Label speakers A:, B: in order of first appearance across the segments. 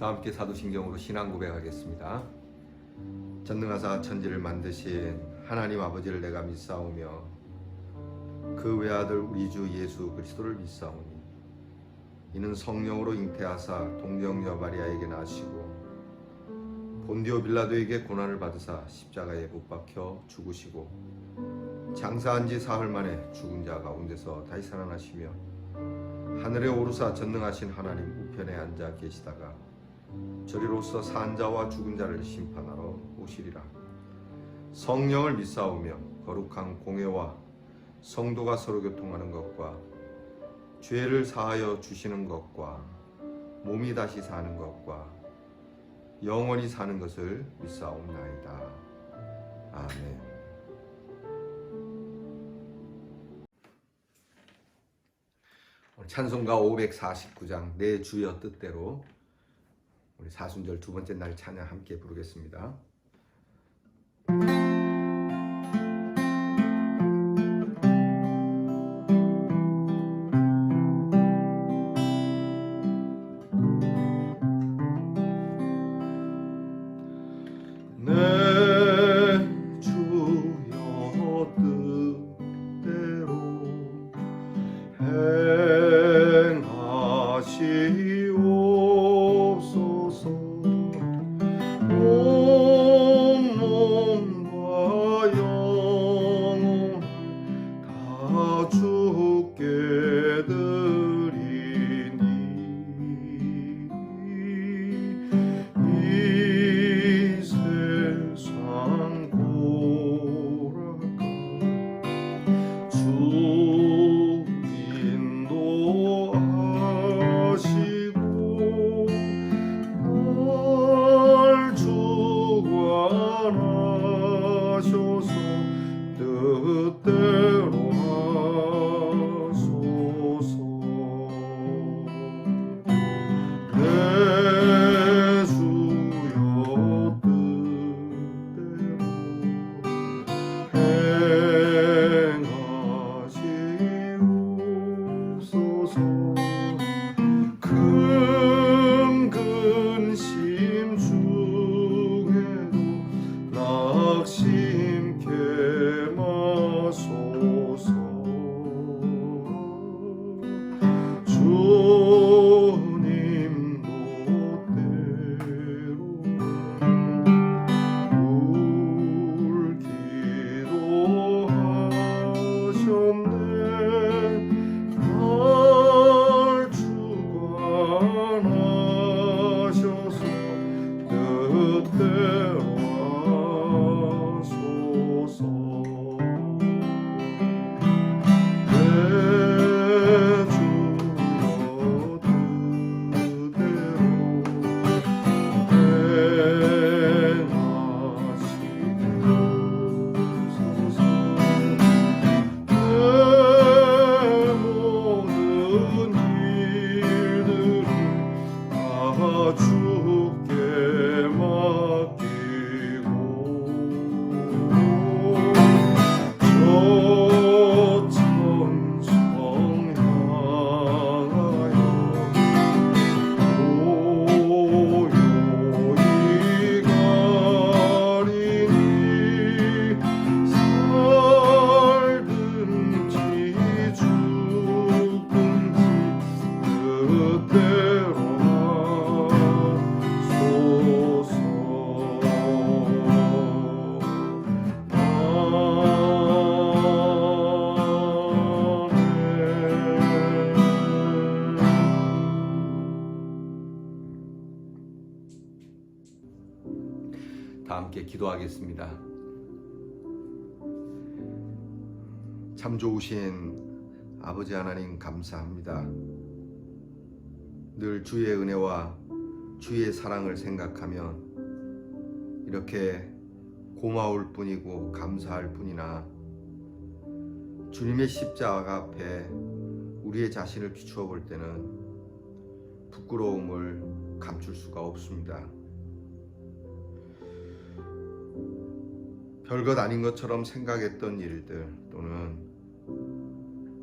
A: 다 함께 사도신경으로 신앙 고백하겠습니다. 전능하사 천지를 만드신 하나님 아버지를 내가 믿사오며 그 외아들 우리 주 예수 그리스도를 믿사오니 이는 성령으로 잉태하사 동정녀 마리아에게 나시고 본디오 빌라도에게 고난을 받으사 십자가에 못 박혀 죽으시고 장사한 지 사흘 만에 죽은 자 가운데서 다시 살아나시며 하늘에 오르사 전능하신 하나님 우편에 앉아 계시다가 저리로서 산 자와 죽은 자를 심판하러 오시리라. 성령을 믿사오며 거룩한 공회와 성도가 서로 교통하는 것과 죄를 사하여 주시는 것과 몸이 다시 사는 것과 영원히 사는 것을 믿사옵나이다. 아멘. 찬송가 549장 내 주여 뜻대로 우리 사순절 두 번째 날 찬양 함께 부르겠습니다. 다 함께 기도하겠습니다. 참 좋으신 아버지 하나님 감사합니다. 늘 주의 은혜와 주의 사랑을 생각하면 이렇게 고마울 뿐이고 감사할 뿐이나 주님의 십자가 앞에 우리의 자신을 비추어 볼 때는 부끄러움을 감출 수가 없습니다. 별것 아닌 것처럼 생각했던 일들 또는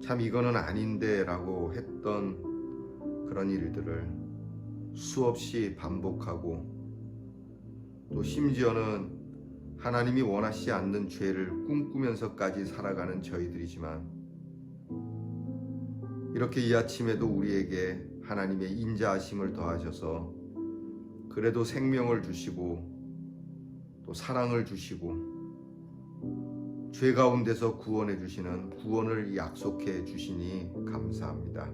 A: 참 이거는 아닌데 라고 했던 그런 일들을 수없이 반복하고 또 심지어는 하나님이 원하시지 않는 죄를 꿈꾸면서까지 살아가는 저희들이지만 이렇게 이 아침에도 우리에게 하나님의 인자하심을 더하셔서 그래도 생명을 주시고 또 사랑을 주시고 죄 가운데서 구원해 주시는 구원을 약속해 주시니 감사합니다.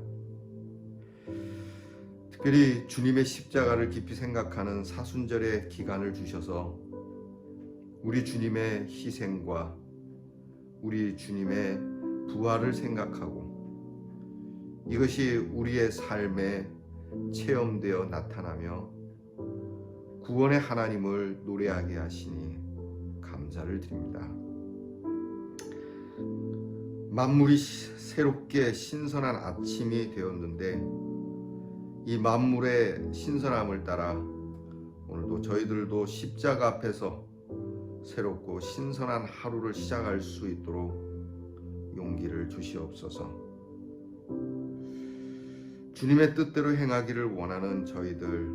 A: 특별히 주님의 십자가를 깊이 생각하는 사순절의 기간을 주셔서 우리 주님의 희생과 우리 주님의 부활을 생각하고 이것이 우리의 삶에 체험되어 나타나며 구원의 하나님을 노래하게 하시니 감사를 드립니다. 만물이 새롭게 신선한 아침이 되었는데 이 만물의 신선함을 따라 오늘도 저희들도 십자가 앞에서 새롭고 신선한 하루를 시작할 수 있도록 용기를 주시옵소서. 주님의 뜻대로 행하기를 원하는 저희들,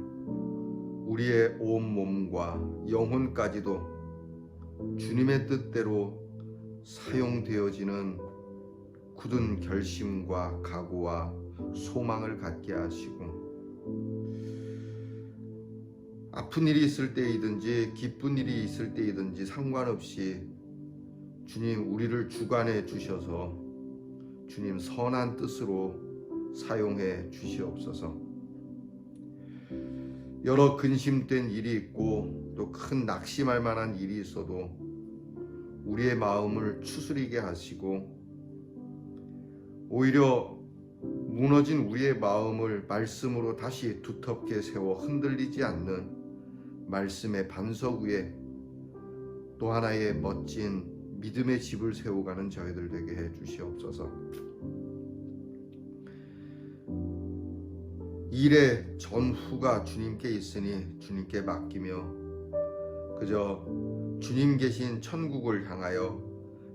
A: 우리의 온 몸과 영혼까지도 주님의 뜻대로 사용되어지는 굳은 결심과 각오와 소망을 갖게 하시고 아픈 일이 있을 때이든지 기쁜 일이 있을 때이든지 상관없이 주님 우리를 주관해 주셔서 주님 선한 뜻으로 사용해 주시옵소서. 여러 근심된 일이 있고 또 큰 낙심할 만한 일이 있어도 우리의 마음을 추스리게 하시고 오히려 무너진 우리의 마음을 말씀으로 다시 두텁게 세워 흔들리지 않는 말씀의 반석 위에 또 하나의 멋진 믿음의 집을 세워가는 저희들 되게 해 주시옵소서. 일의 전후가 주님께 있으니 주님께 맡기며 그저 주님 계신 천국을 향하여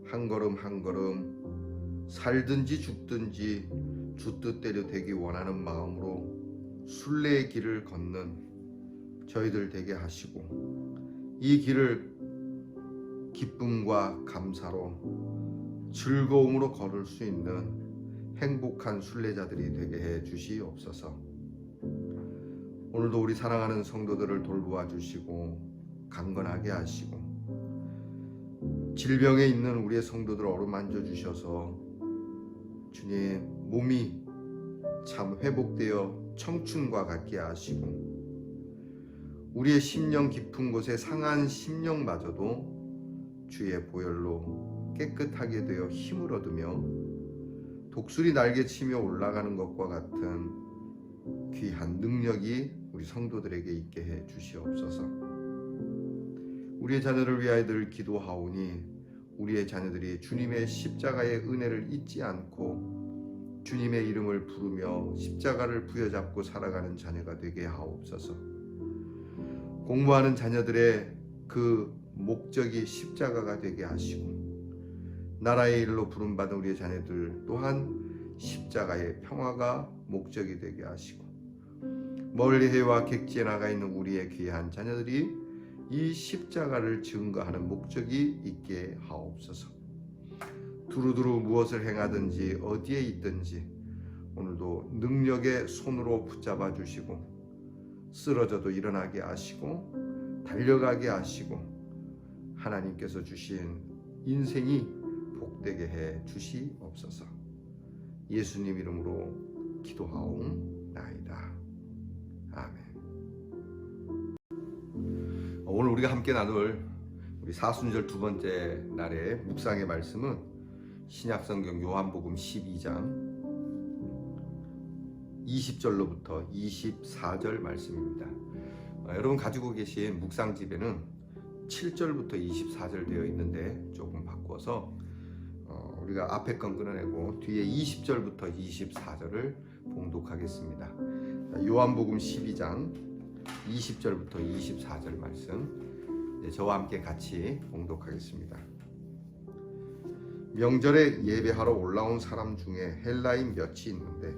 A: 한 걸음 한 걸음 살든지 죽든지 주 뜻대로 되기 원하는 마음으로 순례의 길을 걷는 저희들 되게 하시고 이 길을 기쁨과 감사로 즐거움으로 걸을 수 있는 행복한 순례자들이 되게 해 주시옵소서. 오늘도 우리 사랑하는 성도들을 돌보아 주시고 강건하게 하시고 질병에 있는 우리의 성도들을 어루만져 주셔서 주님 몸이 참 회복되어 청춘과 같게 하시고 우리의 심령 깊은 곳에 상한 심령마저도 주의 보혈로 깨끗하게 되어 힘을 얻으며 독수리 날개치며 올라가는 것과 같은 귀한 능력이 우리 성도들에게 있게 해 주시옵소서. 우리의 자녀를 위하여 늘 기도하오니 우리의 자녀들이 주님의 십자가의 은혜를 잊지 않고 주님의 이름을 부르며 십자가를 부여잡고 살아가는 자녀가 되게 하옵소서. 공부하는 자녀들의 그 목적이 십자가가 되게 하시고 나라의 일로 부름받은 우리의 자녀들 또한 십자가의 평화가 목적이 되게 하시고 멀리 해와 객지에 나가 있는 우리의 귀한 자녀들이 이 십자가를 증거하는 목적이 있게 하옵소서. 두루두루 무엇을 행하든지 어디에 있든지 오늘도 능력의 손으로 붙잡아 주시고 쓰러져도 일어나게 하시고 달려가게 하시고 하나님께서 주신 인생이 복되게 해 주시옵소서. 예수님 이름으로 기도하옵나이다. 아멘. 오늘 우리가 함께 나눌 우리 사순절 두 번째 날의 묵상의 말씀은 신약성경 요한복음 12장 20절로부터 24절 말씀입니다. 여러분 가지고 계신 묵상집에는 7절부터 24절 되어 있는데 조금 바꿔서 우리가 앞에 건 끊어내고 뒤에 20절부터 24절을 봉독하겠습니다. 요한복음 12장 20절부터 24절 말씀 저와 함께 같이 봉독하겠습니다. 명절에 예배하러 올라온 사람 중에 헬라인 몇이 있는데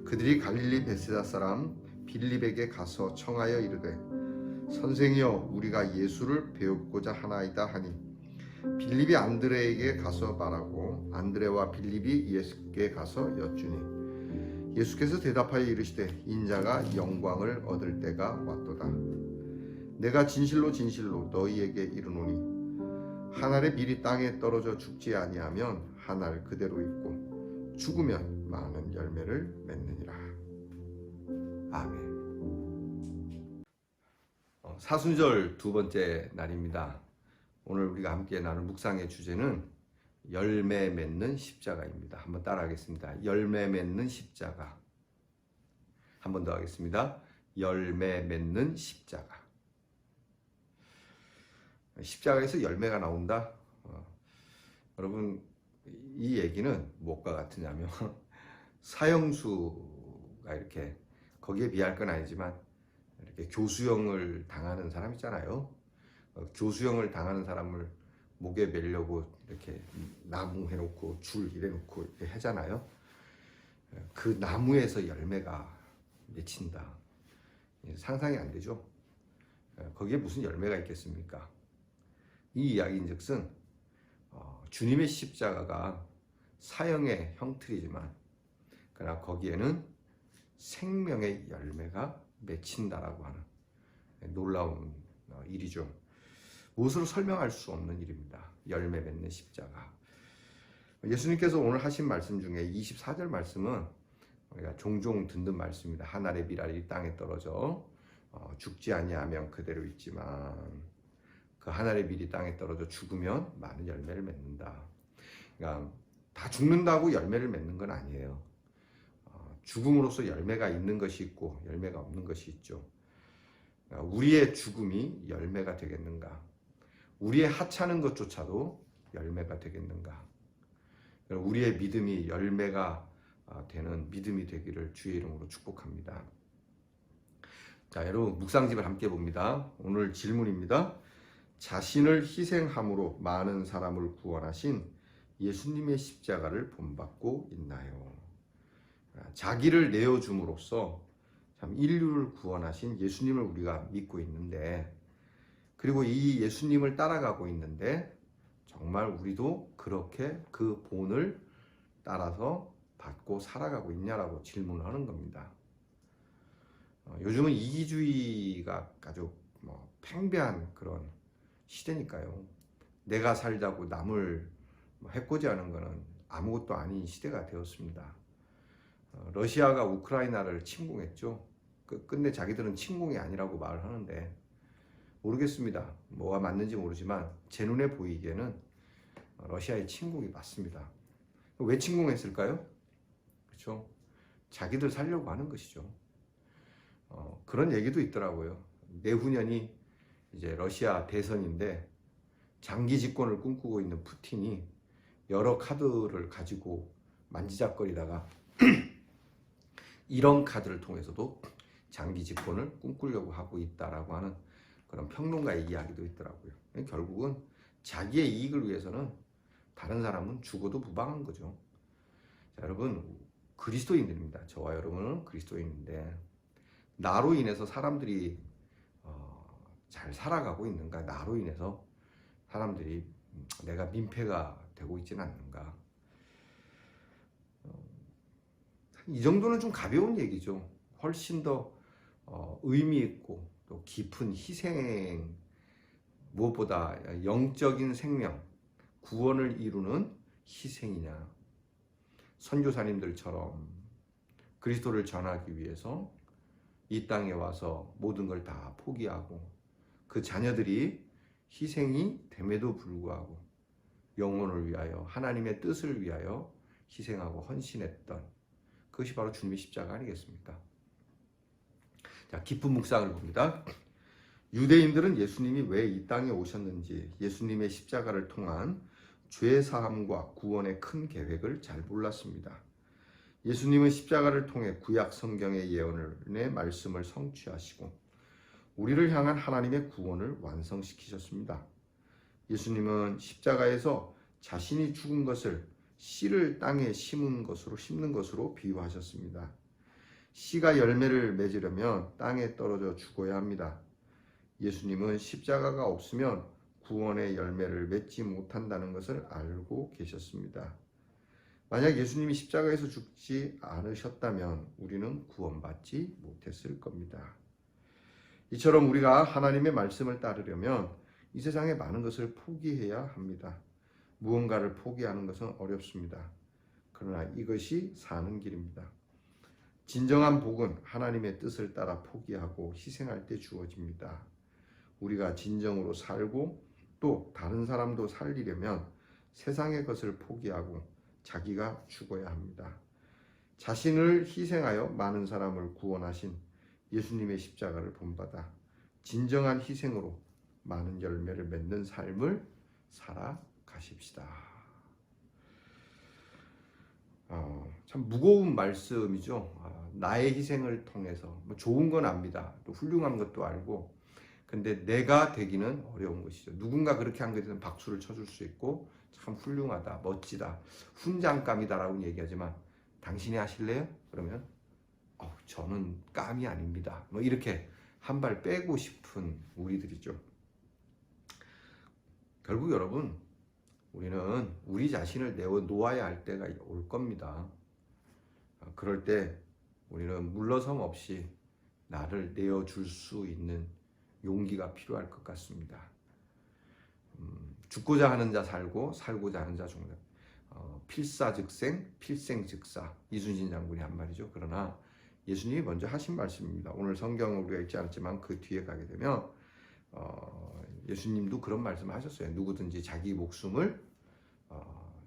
A: 그들이 갈릴리 베세다 사람 빌립에게 가서 청하여 이르되 선생이여 우리가 예수를 배우고자 하나이다 하니 빌립이 안드레에게 가서 말하고 안드레와 빌립이 예수께 가서 여쭈니 예수께서 대답하여 이르시되 인자가 영광을 얻을 때가 왔도다. 내가 진실로 진실로 너희에게 이르노니 한 알의 밀이 땅에 떨어져 죽지 아니하면 한 알 그대로 있고 죽으면 많은 열매를 맺느니라. 아멘. 사순절 두 번째 날입니다. 오늘 우리가 함께 나눌 묵상의 주제는 열매 맺는 십자가입니다. 한번 따라하겠습니다. 열매 맺는 십자가. 한 번 더 하겠습니다. 열매 맺는 십자가. 십자가에서 열매가 나온다. 여러분 이 얘기는 무엇과 같으냐면 사형수가 이렇게 거기에 비할 건 아니지만 이렇게 교수형을 당하는 사람 있잖아요. 교수형을 당하는 사람을 목에 매려고 이렇게 나무 해놓고 줄 이래놓고 이렇게 하잖아요. 그 나무에서 열매가 맺힌다. 상상이 안 되죠. 거기에 무슨 열매가 있겠습니까? 이 이야기인즉슨 주님의 십자가가 사형의 형틀이지만 그러나 거기에는 생명의 열매가 맺힌다라고 하는 놀라운 일이죠. 무엇으로 설명할 수 없는 일입니다. 열매 맺는 십자가. 예수님께서 오늘 하신 말씀 중에 24절 말씀은 우리가 종종 듣는 말씀입니다. 한 알의 밀알이 땅에 떨어져 죽지 아니하면 그대로 있지만 그 한 알의 밀이 땅에 떨어져 죽으면 많은 열매를 맺는다. 그러니까 다 죽는다고 열매를 맺는 건 아니에요. 죽음으로써 열매가 있는 것이 있고 열매가 없는 것이 있죠. 우리의 죽음이 열매가 되겠는가? 우리의 하찮은 것조차도 열매가 되겠는가? 우리의 믿음이 열매가 되는 믿음이 되기를 주의 이름으로 축복합니다. 자, 여러분 묵상집을 함께 봅니다. 오늘 질문입니다. 자신을 희생함으로 많은 사람을 구원하신 예수님의 십자가를 본받고 있나요? 자기를 내어줌으로써 참 인류를 구원하신 예수님을 우리가 믿고 있는데, 그리고 이 예수님을 따라가고 있는데 정말 우리도 그렇게 그 본을 따라서 받고 살아가고 있냐라고 질문하는 겁니다. 요즘은 이기주의가 아주 팽배한 그런 시대니까요. 내가 살자고 남을 해코지하는 것은 아무것도 아닌 시대가 되었습니다. 러시아가 우크라이나를 침공했죠. 끝내 자기들은 침공이 아니라고 말을 하는데 모르겠습니다. 뭐가 맞는지 모르지만 제 눈에 보이기에는 러시아의 침공이 맞습니다. 왜 침공했을까요? 그렇죠? 자기들 살려고 하는 것이죠. 그런 얘기도 있더라고요. 내후년이 이제 러시아 대선인데 장기 집권을 꿈꾸고 있는 푸틴이 여러 카드를 가지고 만지작거리다가 이런 카드를 통해서도 장기 집권을 꿈꾸려고 하고 있다라고 하는 그런 평론가의 이야기도 있더라고요. 결국은 자기의 이익을 위해서는 다른 사람은 죽어도 무방한 거죠. 자, 여러분 그리스도인들입니다. 저와 여러분은 그리스도인인데 나로 인해서 사람들이 잘 살아가고 있는가? 나로 인해서 사람들이 내가 민폐가 되고 있지는 않는가? 이 정도는 좀 가벼운 얘기죠. 훨씬 더 의미 있고 또 깊은 희생, 무엇보다 영적인 생명, 구원을 이루는 희생이냐. 선교사님들처럼 그리스도를 전하기 위해서 이 땅에 와서 모든 걸 다 포기하고 그 자녀들이 희생이 됨에도 불구하고 영혼을 위하여 하나님의 뜻을 위하여 희생하고 헌신했던 그것이 바로 주님의 십자가 아니겠습니까? 자, 깊은 묵상을 봅니다. 유대인들은 예수님이 왜 이 땅에 오셨는지, 예수님의 십자가를 통한 죄 사함과 구원의 큰 계획을 잘 몰랐습니다. 예수님은 십자가를 통해 구약 성경의 예언의 말씀을 성취하시고 우리를 향한 하나님의 구원을 완성시키셨습니다. 예수님은 십자가에서 자신이 죽은 것을 씨를 땅에 심는 것으로 비유하셨습니다. 씨가 열매를 맺으려면 땅에 떨어져 죽어야 합니다. 예수님은 십자가가 없으면 구원의 열매를 맺지 못한다는 것을 알고 계셨습니다. 만약 예수님이 십자가에서 죽지 않으셨다면 우리는 구원받지 못했을 겁니다. 이처럼 우리가 하나님의 말씀을 따르려면 이 세상의 많은 것을 포기해야 합니다. 무언가를 포기하는 것은 어렵습니다. 그러나 이것이 사는 길입니다. 진정한 복은 하나님의 뜻을 따라 포기하고 희생할 때 주어집니다. 우리가 진정으로 살고 또 다른 사람도 살리려면 세상의 것을 포기하고 자기가 죽어야 합니다. 자신을 희생하여 많은 사람을 구원하신 예수님의 십자가를 본받아 진정한 희생으로 많은 열매를 맺는 삶을 살아가십시다. 참 무거운 말씀이죠. 나의 희생을 통해서 좋은 건 압니다. 또 훌륭한 것도 알고, 근데 내가 되기는 어려운 것이죠. 누군가 그렇게 한 것에 대해서 박수를 쳐줄 수 있고 참 훌륭하다, 멋지다, 훈장감이다라고 얘기하지만 당신이 하실래요? 그러면 저는 감이 아닙니다. 이렇게 한 발 빼고 싶은 우리들이죠. 결국 여러분, 우리는 우리 자신을 내어놓아야 할 때가 올 겁니다. 그럴 때 우리는 물러섬 없이 나를 내어줄 수 있는 용기가 필요할 것 같습니다. 죽고자 하는 자 살고 살고자 하는 자 죽는다. 필사즉생, 필생즉사. 이순신 장군이 한 말이죠. 그러나 예수님이 먼저 하신 말씀입니다. 오늘 성경을 우리가 읽지 않았지만 그 뒤에 가게 되면 예수님도 그런 말씀을 하셨어요. 누구든지 자기 목숨을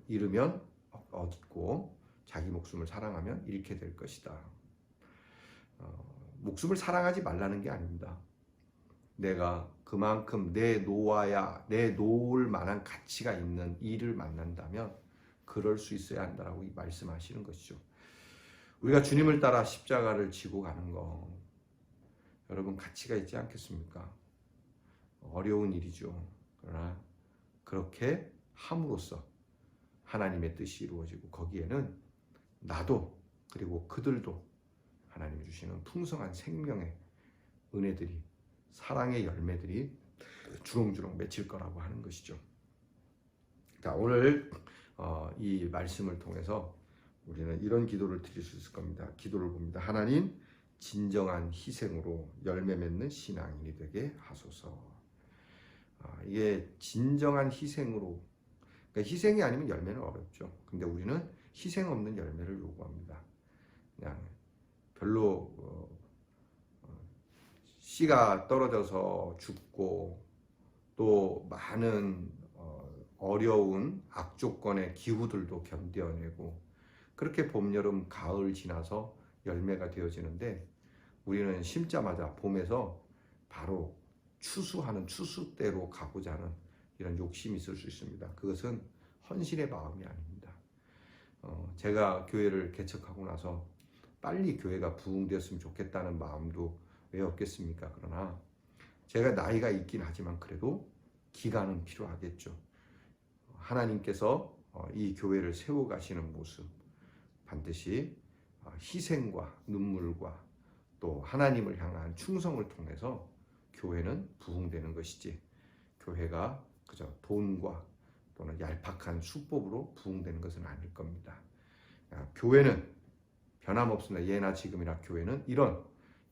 A: 잃으면 얻고 자기 목숨을 사랑하면 잃게 될 것이다. 목숨을 사랑하지 말라는 게 아닙니다. 내가 그만큼 내놓을 만한 가치가 있는 일을 만난다면 그럴 수 있어야 한다라고 말씀하시는 것이죠. 우리가 주님을 따라 십자가를 지고 가는 거, 여러분 가치가 있지 않겠습니까? 어려운 일이죠. 그러나 그렇게 함으로써 하나님의 뜻이 이루어지고 거기에는 나도 그리고 그들도 하나님이 주시는 풍성한 생명의 은혜들이, 사랑의 열매들이 주렁주렁 맺힐 거라고 하는 것이죠. 자, 오늘 이 말씀을 통해서 우리는 이런 기도를 드릴 수 있을 겁니다. 기도를 봅니다. 하나님, 진정한 희생으로 열매 맺는 신앙인이 되게 하소서. 이게 진정한 희생으로, 그러니까 희생이 아니면 열매는 어렵죠. 근데 우리는 희생 없는 열매를 요구합니다. 그냥 별로 씨가 떨어져서 죽고 또 많은 어려운 악조건의 기후들도 견뎌내고 그렇게 봄, 여름, 가을 지나서 열매가 되어지는데 우리는 심자마자 봄에서 바로 추수하는 추수대로 가고자 하는 이런 욕심이 있을 수 있습니다. 그것은 헌신의 마음이 아닙니다. 제가 교회를 개척하고 나서 빨리 교회가 부흥되었으면 좋겠다는 마음도 왜 없겠습니까? 그러나 제가 나이가 있긴 하지만 그래도 기간은 필요하겠죠. 하나님께서 이 교회를 세워가시는 모습, 반드시 희생과 눈물과 또 하나님을 향한 충성을 통해서 교회는 부흥되는 것이지, 교회가 그저 돈과 또는 얄팍한 수법으로 부흥되는 것은 아닐 겁니다. 교회는 변함없습니다. 예나 지금이나 교회는 이런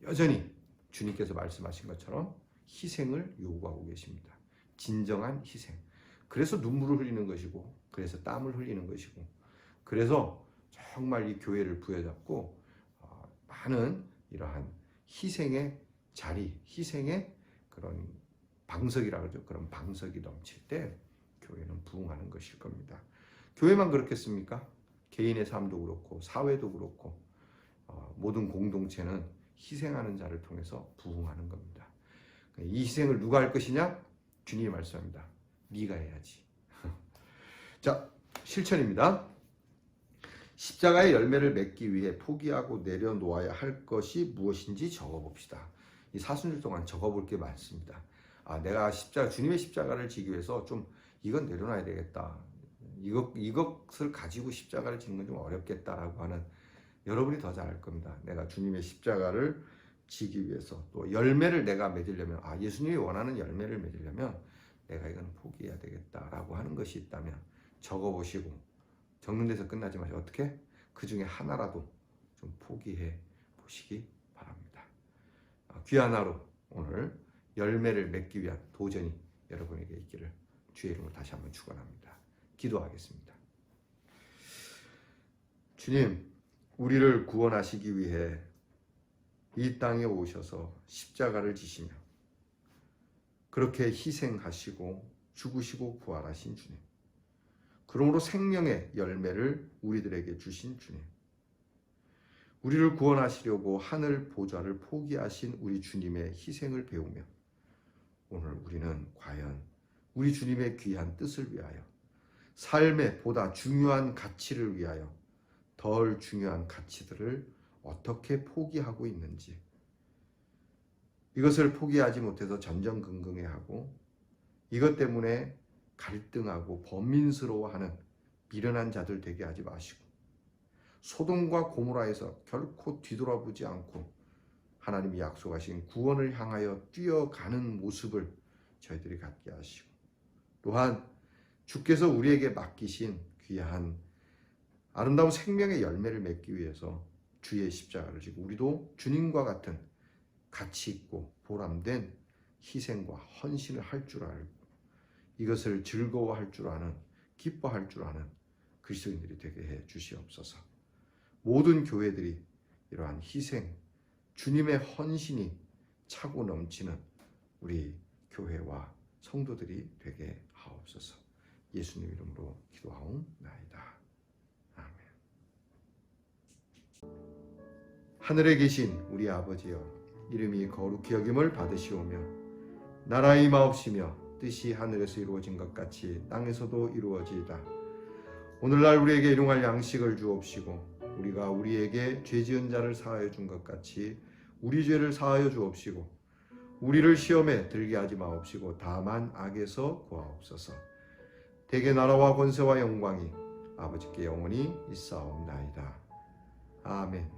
A: 여전히 주님께서 말씀하신 것처럼 희생을 요구하고 계십니다. 진정한 희생. 그래서 눈물을 흘리는 것이고, 그래서 땀을 흘리는 것이고, 그래서 정말 이 교회를 부여잡고 많은 이러한 희생의 자리, 희생의 그런 방석이라 그러죠. 그런 방석이 넘칠 때 교회는 부흥하는 것일 겁니다. 교회만 그렇겠습니까? 개인의 삶도 그렇고 사회도 그렇고 모든 공동체는 희생하는 자를 통해서 부흥하는 겁니다. 이 희생을 누가 할 것이냐? 주님이 말씀합니다. 네가 해야지. 자, 실천입니다. 십자가의 열매를 맺기 위해 포기하고 내려놓아야 할 것이 무엇인지 적어봅시다. 이 사순절 동안 적어볼 게 많습니다. 내가 주님의 십자가를 지기 위해서 좀 이건 내려놔야 되겠다. 이것을 가지고 십자가를 지는 건 좀 어렵겠다라고 하는 여러분이 더 잘할 겁니다. 내가 주님의 십자가를 지기 위해서 또 열매를 내가 맺으려면 예수님이 원하는 열매를 맺으려면 내가 이건 포기해야 되겠다라고 하는 것이 있다면 적어보시고 적는 데서 끝나지 마시고 어떻게? 그 중에 하나라도 좀 포기해 보시기 바랍니다. 귀한 하루 오늘 열매를 맺기 위한 도전이 여러분에게 있기를 주의 이름으로 다시 한번 축원합니다. 기도하겠습니다. 주님, 우리를 구원하시기 위해 이 땅에 오셔서 십자가를 지시며 그렇게 희생하시고 죽으시고 부활하신 주님, 그러므로 생명의 열매를 우리들에게 주신 주님, 우리를 구원하시려고 하늘 보좌를 포기하신 우리 주님의 희생을 배우며 오늘 우리는 과연 우리 주님의 귀한 뜻을 위하여 삶의 보다 중요한 가치를 위하여 덜 중요한 가치들을 어떻게 포기하고 있는지, 이것을 포기하지 못해서 전전긍긍해하고 이것 때문에 갈등하고 범민스러워하는 미련한 자들 되게 하지 마시고 소돔과 고모라에서 결코 뒤돌아보지 않고 하나님이 약속하신 구원을 향하여 뛰어가는 모습을 저희들이 갖게 하시고 또한 주께서 우리에게 맡기신 귀한 아름다운 생명의 열매를 맺기 위해서 주의 십자가를 지고 우리도 주님과 같은 가치 있고 보람된 희생과 헌신을 할 줄 알고 이것을 즐거워할 줄 아는, 기뻐할 줄 아는 그리스도인들이 되게 해 주시옵소서. 모든 교회들이 이러한 희생, 주님의 헌신이 차고 넘치는 우리 교회와 성도들이 되게 하옵소서. 예수님 이름으로 기도하옵나이다. 아멘. 하늘에 계신 우리 아버지여, 이름이 거룩히 여김을 받으시오며 나라의 임하옵시며 뜻이 하늘에서 이루어진 것 같이 땅에서도 이루어지이다. 오늘날 우리에게 일용할 양식을 주옵시고 우리가 우리에게 죄 지은 자를 사하여 준 것 같이 우리 죄를 사하여 주옵시고 우리를 시험에 들게 하지 마옵시고 다만 악에서 구하옵소서. 대개 나라와 권세와 영광이 아버지께 영원히 있사옵나이다. 아멘.